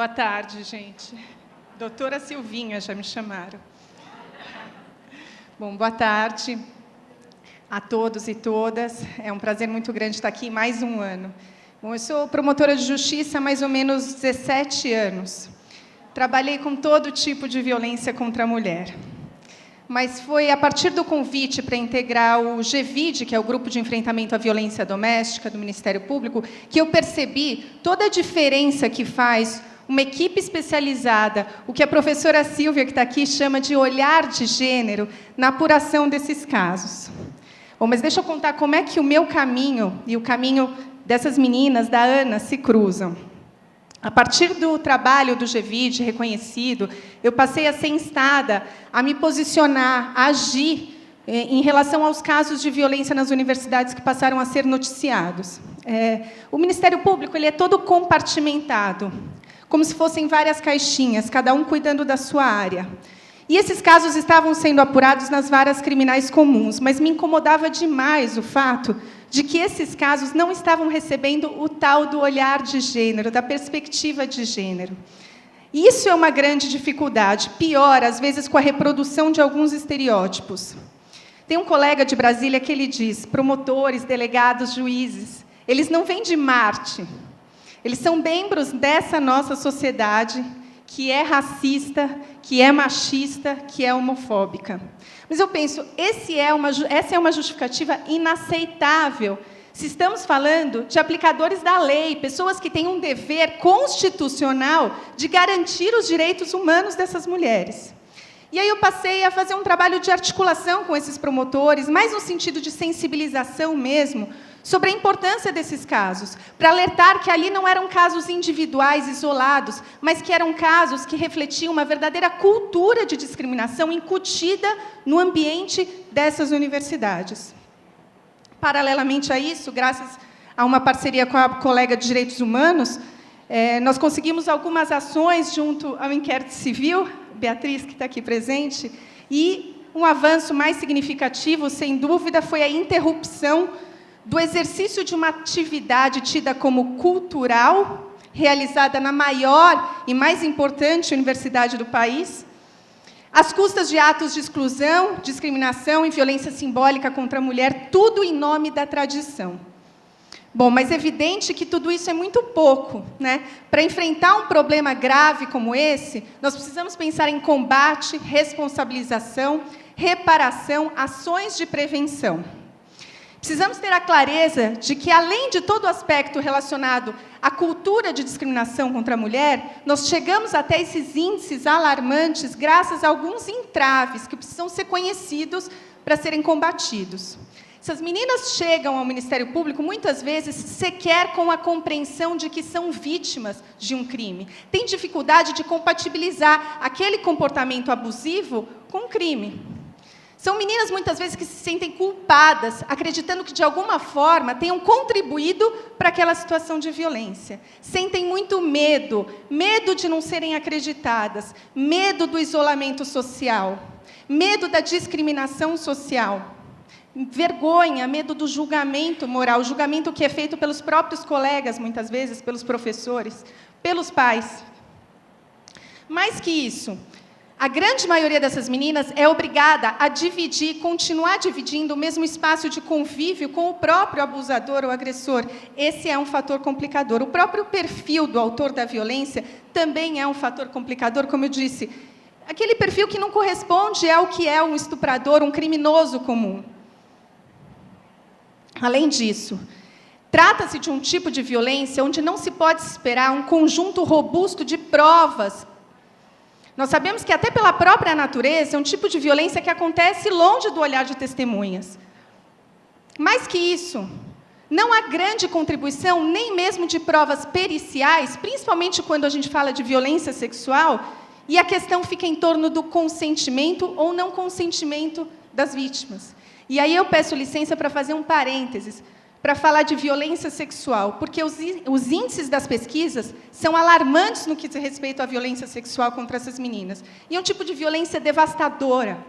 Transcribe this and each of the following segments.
Boa tarde, gente. Doutora Silvinha, já me chamaram. Bom, boa tarde a todos e todas. É um prazer muito grande estar aqui mais um ano. Bom, eu sou promotora de justiça há mais ou menos 17 anos. Trabalhei com todo tipo de violência contra a mulher. Mas foi a partir do convite para integrar o GVID, que é o Grupo de Enfrentamento à Violência Doméstica do Ministério Público, que eu percebi toda a diferença que faz uma equipe especializada, o que a professora Silvia, que está aqui, chama de olhar de gênero, na apuração desses casos. Bom, mas deixa eu contar como é que o meu caminho e o caminho dessas meninas, da Ana, se cruzam. A partir do trabalho do GVID reconhecido, eu passei a ser instada a me posicionar, a agir em relação aos casos de violência nas universidades que passaram a ser noticiados. O Ministério Público ele é todo compartimentado, como se fossem várias caixinhas, cada um cuidando da sua área. E esses casos estavam sendo apurados nas varas criminais comuns, mas me incomodava demais o fato de que esses casos não estavam recebendo o tal do olhar de gênero, da perspectiva de gênero. Isso é uma grande dificuldade, pior, às vezes, com a reprodução de alguns estereótipos. Tem um colega de Brasília que ele diz, promotores, delegados, juízes, eles não vêm de Marte, eles são membros dessa nossa sociedade que é racista, que é machista, que é homofóbica. Mas eu penso, essa é uma justificativa inaceitável. Se estamos falando de aplicadores da lei, pessoas que têm um dever constitucional de garantir os direitos humanos dessas mulheres. E aí eu passei a fazer um trabalho de articulação com esses promotores, mais no sentido de sensibilização mesmo, sobre a importância desses casos, para alertar que ali não eram casos individuais, isolados, mas que eram casos que refletiam uma verdadeira cultura de discriminação incutida no ambiente dessas universidades. Paralelamente a isso, graças a uma parceria com a colega de Direitos Humanos, nós conseguimos algumas ações junto ao inquérito civil, Beatriz, que está aqui presente, e um avanço mais significativo, sem dúvida, foi a interrupção do exercício de uma atividade tida como cultural, realizada na maior e mais importante universidade do país, às custas de atos de exclusão, discriminação e violência simbólica contra a mulher, tudo em nome da tradição. Bom, mas é evidente que tudo isso é muito pouco, né? Para enfrentar um problema grave como esse, nós precisamos pensar em combate, responsabilização, reparação, ações de prevenção. Precisamos ter a clareza de que, além de todo o aspecto relacionado à cultura de discriminação contra a mulher, nós chegamos até esses índices alarmantes graças a alguns entraves que precisam ser conhecidos para serem combatidos. Essas meninas chegam ao Ministério Público, muitas vezes, sequer com a compreensão de que são vítimas de um crime. Têm dificuldade de compatibilizar aquele comportamento abusivo com um crime. São meninas, muitas vezes, que se sentem culpadas, acreditando que, de alguma forma, tenham contribuído para aquela situação de violência. Sentem muito medo, medo de não serem acreditadas, medo do isolamento social, medo da discriminação social, vergonha, medo do julgamento moral, julgamento que é feito pelos próprios colegas, muitas vezes, pelos professores, pelos pais. Mais que isso, a grande maioria dessas meninas é obrigada a dividir, continuar dividindo o mesmo espaço de convívio com o próprio abusador ou agressor. Esse é um fator complicador. O próprio perfil do autor da violência também é um fator complicador, como eu disse. Aquele perfil que não corresponde ao que é um estuprador, um criminoso comum. Além disso, trata-se de um tipo de violência onde não se pode esperar um conjunto robusto de provas. Nós sabemos que, até pela própria natureza, é um tipo de violência que acontece longe do olhar de testemunhas. Mais que isso, não há grande contribuição, nem mesmo de provas periciais, principalmente quando a gente fala de violência sexual, e a questão fica em torno do consentimento ou não consentimento das vítimas. E aí eu peço licença para fazer um parênteses, para falar de violência sexual, porque os índices das pesquisas são alarmantes no que diz respeito à violência sexual contra essas meninas. E é um tipo de violência devastadora.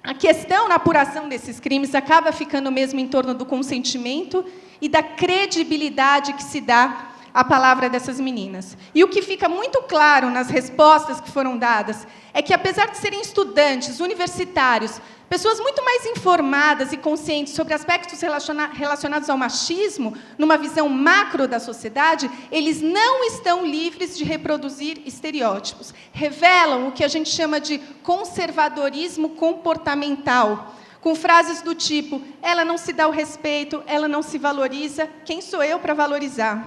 A questão na apuração desses crimes acaba ficando mesmo em torno do consentimento e da credibilidade que se dá a palavra dessas meninas. E o que fica muito claro nas respostas que foram dadas é que, apesar de serem estudantes, universitários, pessoas muito mais informadas e conscientes sobre aspectos relacionados ao machismo, numa visão macro da sociedade, eles não estão livres de reproduzir estereótipos. Revelam o que a gente chama de conservadorismo comportamental, com frases do tipo: ela não se dá o respeito, ela não se valoriza, quem sou eu para valorizar?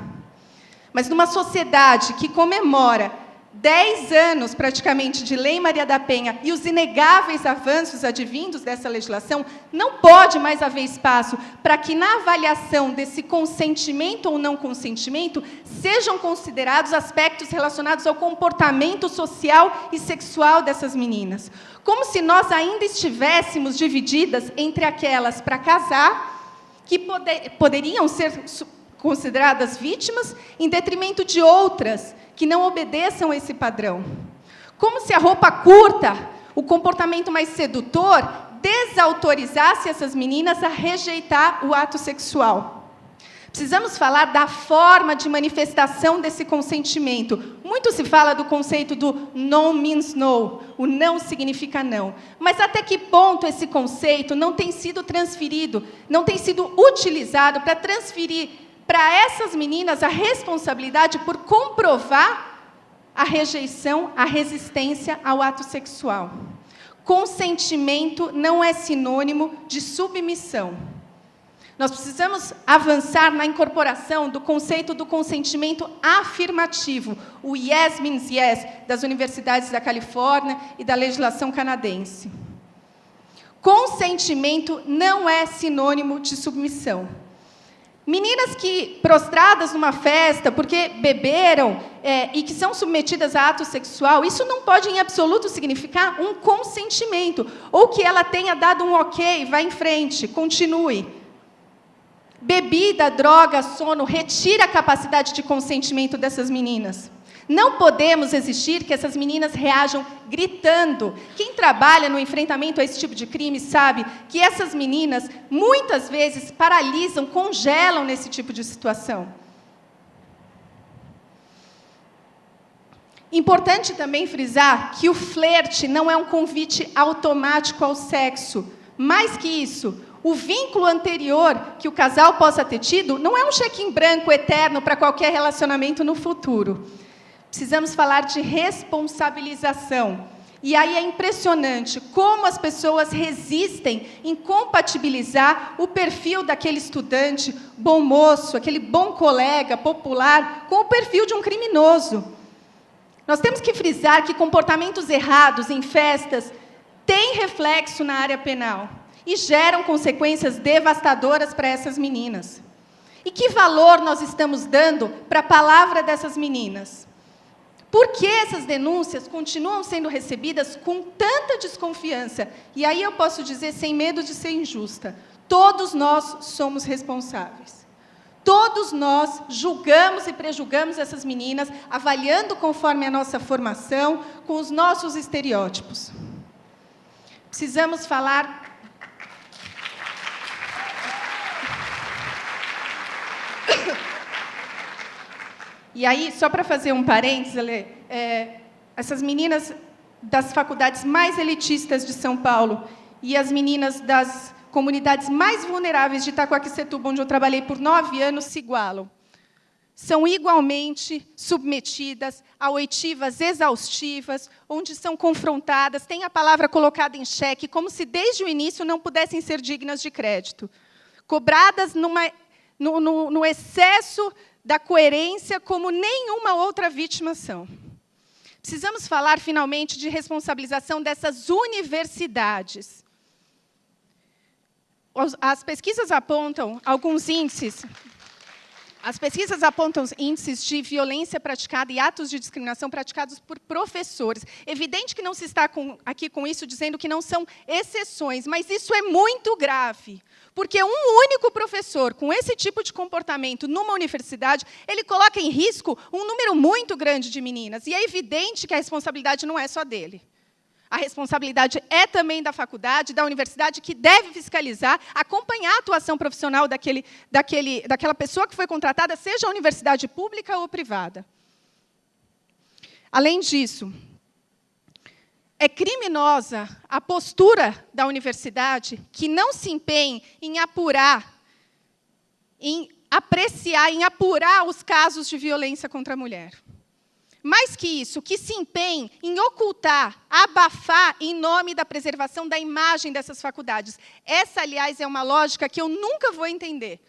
Mas numa sociedade que comemora 10 anos, praticamente, de Lei Maria da Penha e os inegáveis avanços advindos dessa legislação, não pode mais haver espaço para que, na avaliação desse consentimento ou não consentimento, sejam considerados aspectos relacionados ao comportamento social e sexual dessas meninas. Como se nós ainda estivéssemos divididas entre aquelas para casar, que poderiam ser consideradas vítimas, em detrimento de outras que não obedeçam a esse padrão. Como se a roupa curta, o comportamento mais sedutor, desautorizasse essas meninas a rejeitar o ato sexual. Precisamos falar da forma de manifestação desse consentimento. Muito se fala do conceito do no means no, o não significa não. Mas até que ponto esse conceito não tem sido transferido, não tem sido utilizado para transferir para essas meninas a responsabilidade por comprovar a rejeição, a resistência ao ato sexual. Consentimento não é sinônimo de submissão. Nós precisamos avançar na incorporação do conceito do consentimento afirmativo, o yes means yes, das universidades da Califórnia e da legislação canadense. Consentimento não é sinônimo de submissão. Meninas que, prostradas numa festa porque beberam e que são submetidas a ato sexual, isso não pode em absoluto significar um consentimento, ou que ela tenha dado um ok, vá em frente, continue. Bebida, droga, sono, retira a capacidade de consentimento dessas meninas. Não podemos exigir que essas meninas reajam gritando. Quem trabalha no enfrentamento a esse tipo de crime sabe que essas meninas, muitas vezes, paralisam, congelam nesse tipo de situação. Importante também frisar que o flerte não é um convite automático ao sexo. Mais que isso, o vínculo anterior que o casal possa ter tido não é um cheque em branco eterno para qualquer relacionamento no futuro. Precisamos falar de responsabilização. E aí é impressionante como as pessoas resistem em compatibilizar o perfil daquele estudante bom moço, aquele bom colega popular, com o perfil de um criminoso. Nós temos que frisar que comportamentos errados em festas têm reflexo na área penal e geram consequências devastadoras para essas meninas. E que valor nós estamos dando para a palavra dessas meninas? Por que essas denúncias continuam sendo recebidas com tanta desconfiança? E aí eu posso dizer, sem medo de ser injusta, todos nós somos responsáveis. Todos nós julgamos e prejulgamos essas meninas, avaliando conforme a nossa formação, com os nossos estereótipos. Precisamos falar... E aí, só para fazer um parênteses, essas meninas das faculdades mais elitistas de São Paulo e as meninas das comunidades mais vulneráveis de Itacoaquecetuba, onde eu trabalhei por 9 anos, se igualam. São igualmente submetidas a oitivas exaustivas, onde são confrontadas, têm a palavra colocada em xeque, como se desde o início não pudessem ser dignas de crédito. Cobradas no excesso da coerência como nenhuma outra vítima são. Precisamos falar, finalmente, de responsabilização dessas universidades. As pesquisas apontam alguns índices. As pesquisas apontam índices de violência praticada e atos de discriminação praticados por professores. Evidente que não se está aqui com isso dizendo que não são exceções, mas isso é muito grave. Porque um único professor com esse tipo de comportamento numa universidade, ele coloca em risco um número muito grande de meninas. E é evidente que a responsabilidade não é só dele. a responsabilidade é também da faculdade, da universidade, que deve fiscalizar, acompanhar a atuação profissional daquela pessoa que foi contratada, seja a universidade pública ou privada. Além disso, é criminosa a postura da universidade que não se empenhe em apurar, em apreciar, em apurar os casos de violência contra a mulher. Mais que isso, que se empenhe em ocultar, abafar, em nome da preservação da imagem dessas faculdades. Essa, aliás, é uma lógica que eu nunca vou entender.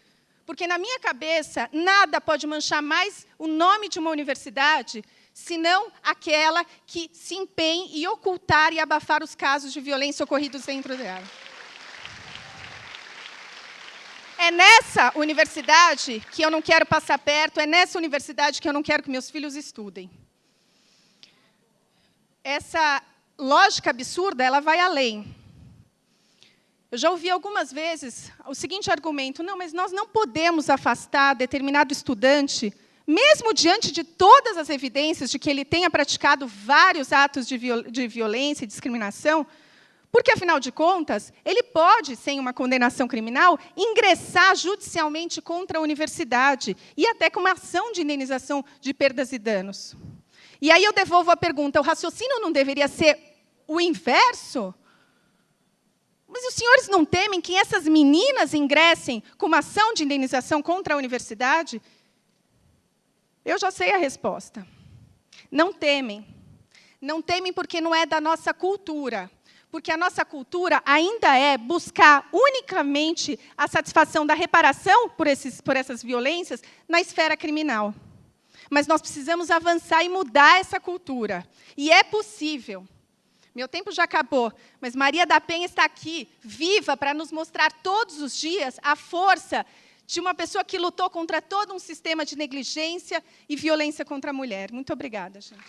Porque, na minha cabeça, nada pode manchar mais o nome de uma universidade senão aquela que se empenhe em ocultar e abafar os casos de violência ocorridos dentro dela. É nessa universidade que eu não quero passar perto, é nessa universidade que eu não quero que meus filhos estudem. Essa lógica absurda, ela vai além. Eu já ouvi algumas vezes o seguinte argumento: não, mas nós não podemos afastar determinado estudante, mesmo diante de todas as evidências de que ele tenha praticado vários atos de violência e discriminação, porque, afinal de contas, ele pode, sem uma condenação criminal, ingressar judicialmente contra a universidade e até com uma ação de indenização de perdas e danos. E aí eu devolvo a pergunta: o raciocínio não deveria ser o inverso? Mas os senhores não temem que essas meninas ingressem com uma ação de indenização contra a universidade? Eu já sei a resposta. Não temem. Não temem porque não é da nossa cultura. Porque a nossa cultura ainda é buscar unicamente a satisfação da reparação por essas violências na esfera criminal. Mas nós precisamos avançar e mudar essa cultura. E é possível. Meu tempo já acabou, mas Maria da Penha está aqui, viva, para nos mostrar todos os dias a força de uma pessoa que lutou contra todo um sistema de negligência e violência contra a mulher. Muito obrigada, gente.